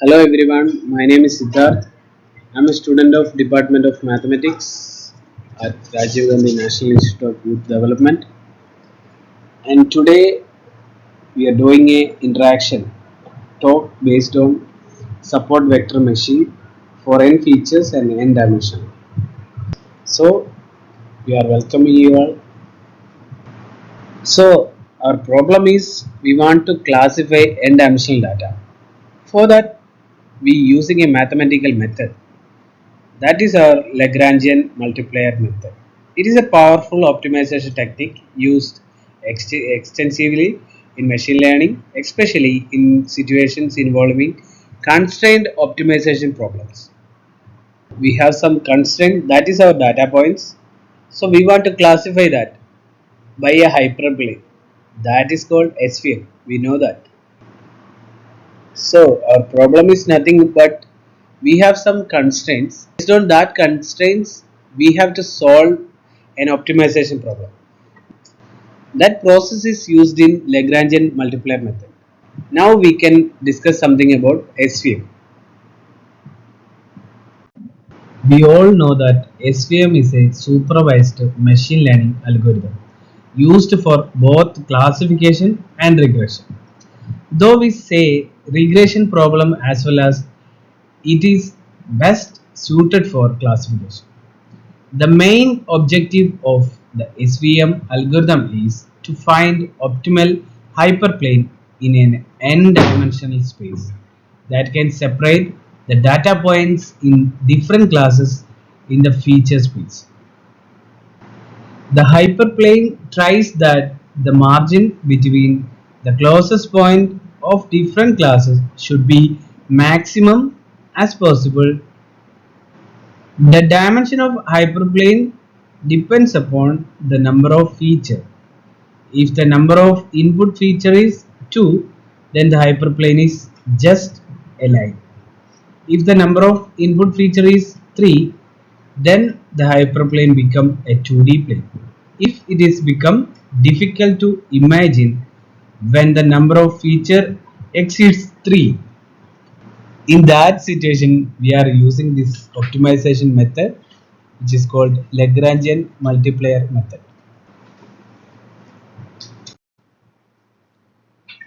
Hello everyone, my name is Siddharth. I'm a student of Department of Mathematics at Rajiv Gandhi National Institute of Youth Development, and today we are doing a interaction talk based on support vector machine for n features and n dimension. So we are welcoming you all. So our problem is we want to classify n dimensional data. For that we using a mathematical method. That is our Lagrangian multiplier method. It is a powerful optimization technique used extensively in machine learning, especially in situations involving constrained optimization problems. We have some constraint, that is our data points. So we want to classify that by a hyperplane. That is called SVM. We know that. So our problem is nothing but we have some constraints. Based on that constraints, we have to solve an optimization problem. That process is used in Lagrangian multiplier method. Now we can discuss something about SVM. We all know that SVM is a supervised machine learning algorithm used for both classification and regression. Though we say regression problem as well as it is best suited for classification. The main objective of the SVM algorithm is to find optimal hyperplane in an n-dimensional space that can separate the data points in different classes in the feature space. The hyperplane tries that the margin between the closest point of different classes should be maximum as possible. The dimension of hyperplane depends upon the number of feature. If the number of input feature is 2, then the hyperplane is just a line. If the number of input feature is 3, then the hyperplane become a 2D plane. If it is become difficult to imagine when the number of feature exceeds 3, in that situation we are using this optimization method which is called Lagrangian multiplier method.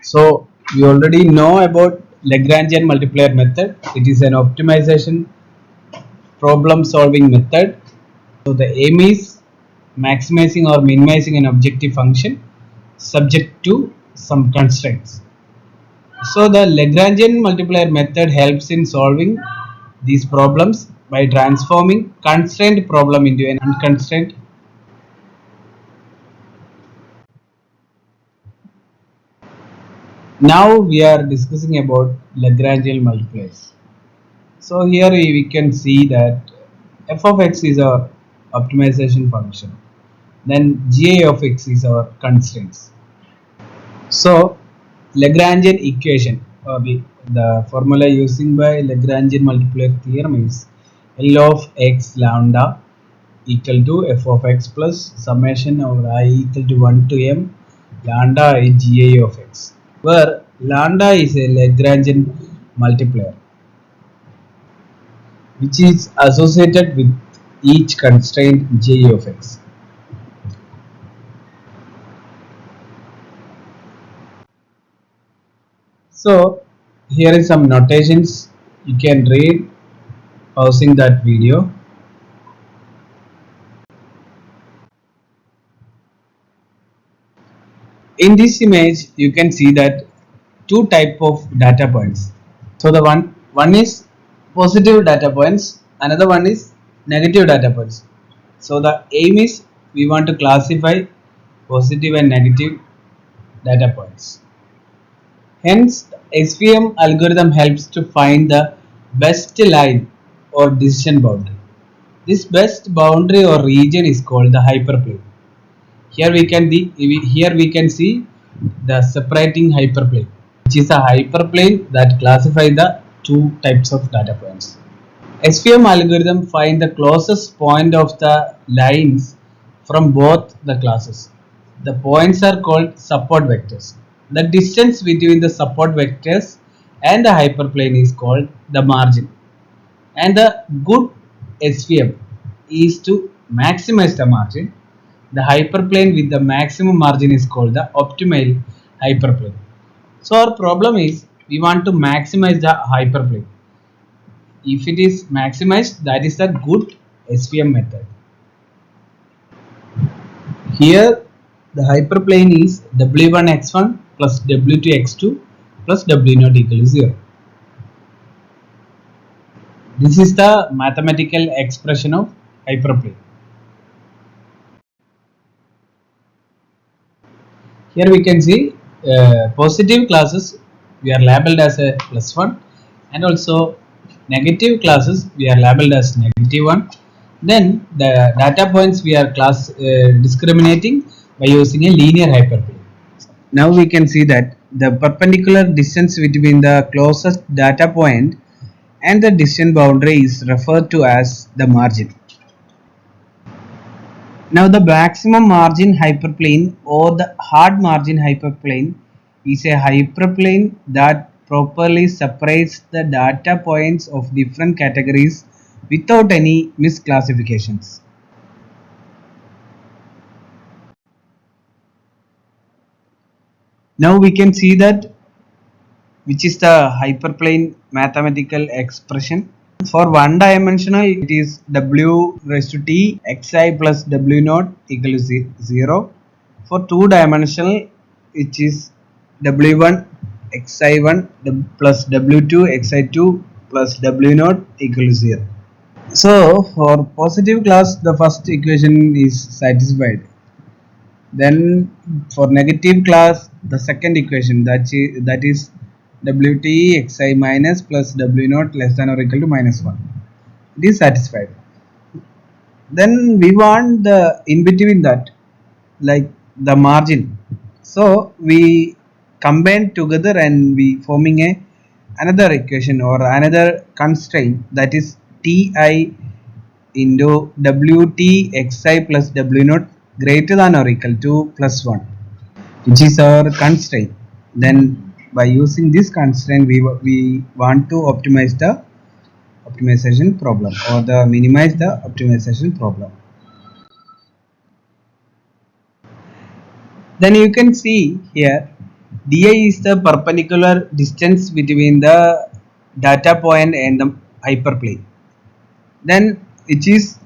So we already know about Lagrangian multiplier method. It is an optimization problem solving method. So the aim is maximizing or minimizing an objective function subject to some constraints. So the Lagrangian multiplier method helps in solving these problems by transforming constrained problem into an unconstrained. Now we are discussing about Lagrangian multipliers. So here we can see that f of x is our optimization function. Then g of x is our constraints. So Lagrangian equation, the formula using by Lagrangian multiplier theorem is L of x lambda equal to f of x plus summation of I equal to 1 to m lambda I gi of x, where lambda is a Lagrangian multiplier which is associated with each constraint j of x. So here is some notations you can read pausing that video. In this image you can see that two type of data points. So the one is positive data points, another one is negative data points. So the aim is we want to classify positive and negative data points. Hence SVM algorithm helps to find the best line or decision boundary. This best boundary or region is called the hyperplane. Here we can see the separating hyperplane, which is a hyperplane that classify the two types of data points. SVM algorithm find the closest point of the lines from both the classes. The points are called support vectors. The distance between the support vectors and the hyperplane is called the margin. And the good SVM is to maximize the margin. The hyperplane with the maximum margin is called the optimal hyperplane. So our problem is we want to maximize the hyperplane. If it is maximized, that is the good SVM method. Here the hyperplane is W1x1 plus W2x2 plus W0 equal to 0. This is the mathematical expression of hyperplane. Here we can see positive classes we are labeled as a plus 1, and also negative classes we are labeled as negative 1. Then the data points we are discriminating by using a linear hyperplane. Now we can see that the perpendicular distance between the closest data point and the distant boundary is referred to as the margin. Now the maximum margin hyperplane or the hard margin hyperplane is a hyperplane that properly separates the data points of different categories without any misclassifications. Now we can see that which is the hyperplane mathematical expression. For one dimensional it is w raised to t xi plus w naught equal to 0. For two dimensional it is w1 xi1 plus w2 xi2 plus w naught equal to 0. So for positive class the first equation is satisfied. Then for negative class the second equation, that is wt xi minus plus w naught less than or equal to minus 1, it is satisfied. Then we want the in between that, like the margin. So we combine together and we forming a another equation or another constraint, that is ti into wt xi plus w naught greater than or equal to plus 1, which is our constraint. Then by using this constraint we want to optimize the optimization problem or the minimize the optimization problem. Then you can see here di is the perpendicular distance between the data point and the hyperplane. Then it is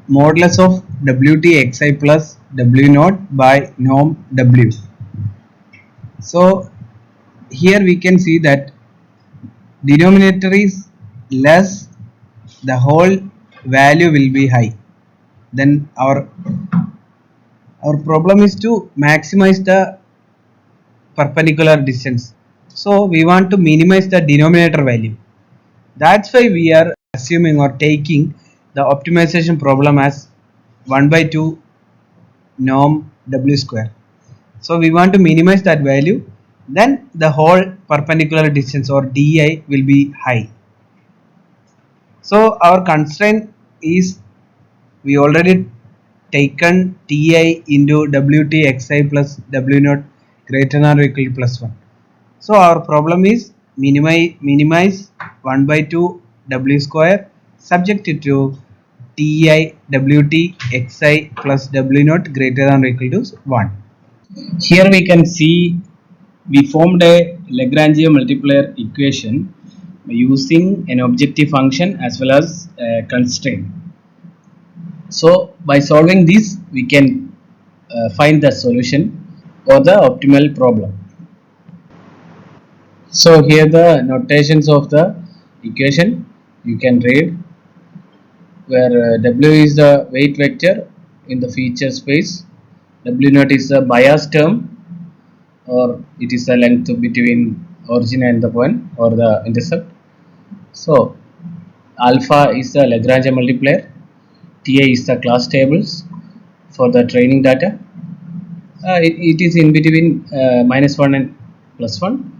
modulus of wt xi plus w naught by norm w. So here we can see that denominator is less, the whole value will be high. Then our problem is to maximize the perpendicular distance, so we want to minimize the denominator value. That's why we are assuming or taking the optimization problem as 1 by 2 norm w square. So we want to minimize that value, then the whole perpendicular distance or di will be high. So our constraint is we already taken ti into wt xi plus w naught greater than or equal to plus 1. So our problem is minimize 1 by 2 w square subject to ti wt xi plus w naught greater than or equal to 1. Here we can see we formed a Lagrange multiplier equation using an objective function as well as a constraint. So by solving this we can find the solution or the optimal problem. So here the notations of the equation you can read, where w is the weight vector in the feature space, w naught is the bias term or it is the length between origin and the point or the intercept. So alpha is the Lagrange multiplier, ti is the class tables for the training data. It is in between minus 1 and plus 1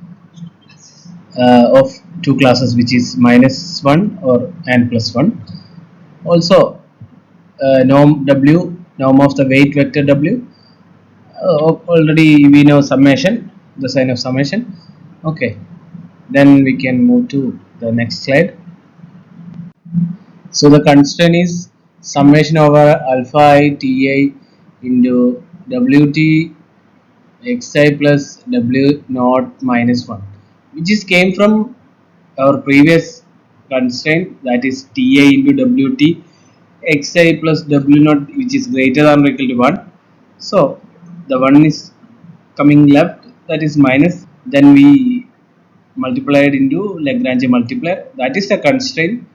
of two classes, which is minus 1 or and plus 1. Also norm w, norm of the weight vector w, already we know summation, the sign of summation. Okay, Then we can move to the next slide. So the constraint is summation over alpha I ti into wt xi plus w naught minus 1, which is came from our previous constraint, that is ti into wt xi plus w naught, which is greater than or equal to 1. So the one is coming left, that is minus, then we multiply it into Lagrange multiplier, that is the constraint.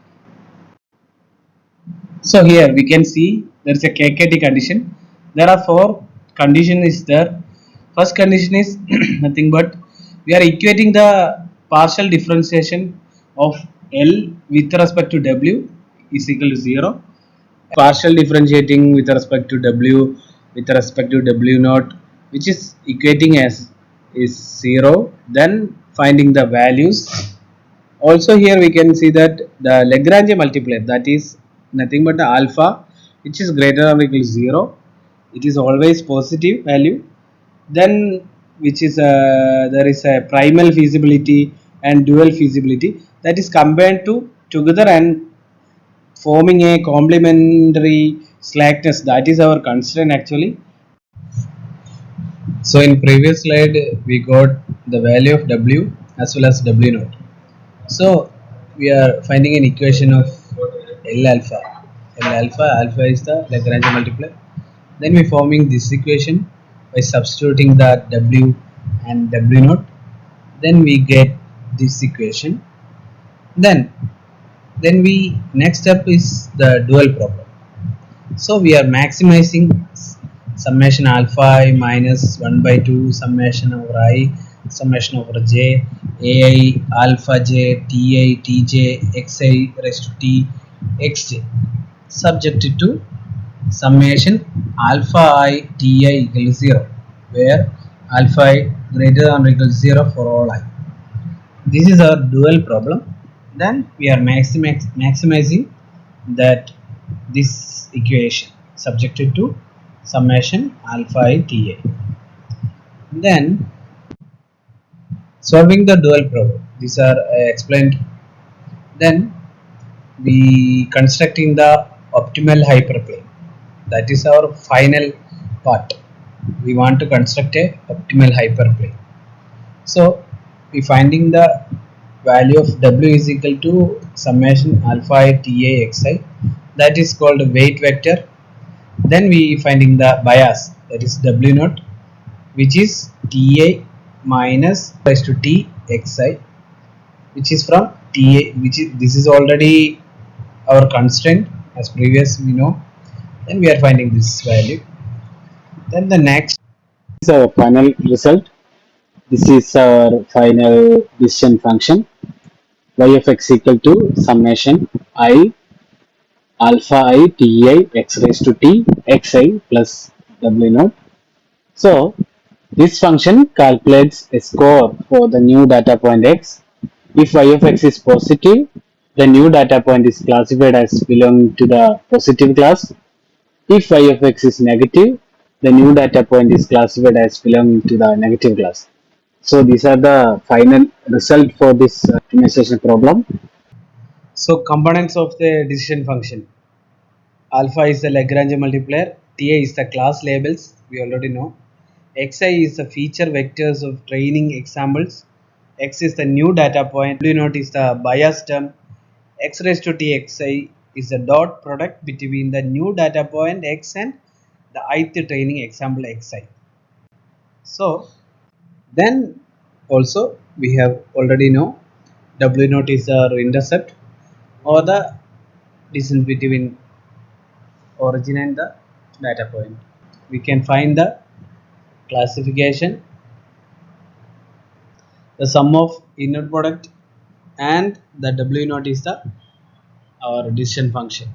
So here we can see there is a KKT condition. There are four condition is there. First condition is nothing but we are equating the partial differentiation of L with respect to W is equal to 0. Partial differentiating with respect to W with respect to W naught, which is equating as is 0. Then finding the values. Also here we can see that the Lagrange multiplier, that is nothing but the alpha which is greater than or equal to 0, it is always positive value. Then which is there is a primal feasibility and dual feasibility, that is combined to together and forming a complementary slackness, that is our constraint actually. So in previous slide we got the value of W as well as W naught. So we are finding an equation of L alpha. L alpha, alpha is the Lagrange multiplier. Then we forming this equation by substituting the W and W naught. Then we get this equation. Then we next step is the dual problem. So we are maximizing summation alpha I minus 1 by 2 summation over I summation over j ai alpha j ti tj xi raised to t xj subjected to summation alpha I ti equal to 0, where alpha I greater than or equal to 0 for all I. This is our dual problem. Then we are maximizing that this equation subjected to summation alpha I ta. Then solving the dual problem, these are explained. Then we constructing the optimal hyperplane, that is our final part. We want to construct a optimal hyperplane. So we finding the value of W is equal to summation alpha I ta xi, that is called weight vector. Then we finding the bias, that is W naught, which is ta minus raised to t xi, which is from ta, which is this is already our constraint as previous we know. Then we are finding this value. Then the next Is our final result. This is our final decision function. Y of x equal to summation I alpha I ti x raised to t xi plus w naught. So this function calculates a score for the new data point x. If y of x is positive, the new data point is classified as belonging to the positive class. If y of x is negative, the new data point is classified as belonging to the negative class. So these are the final result for this optimization problem. so components of the decision function. Alpha is the Lagrange multiplier, Ta is the class labels, we already know. Xi is the feature vectors of training examples. X is the new data point. W naught is the bias term. X raised to Txi is the dot product between the new data point x and the ith training example xi. So then also we have already know W naught is our intercept or the distance between origin and the data point. We can find the classification, the sum of inner product and the W naught is the our decision function.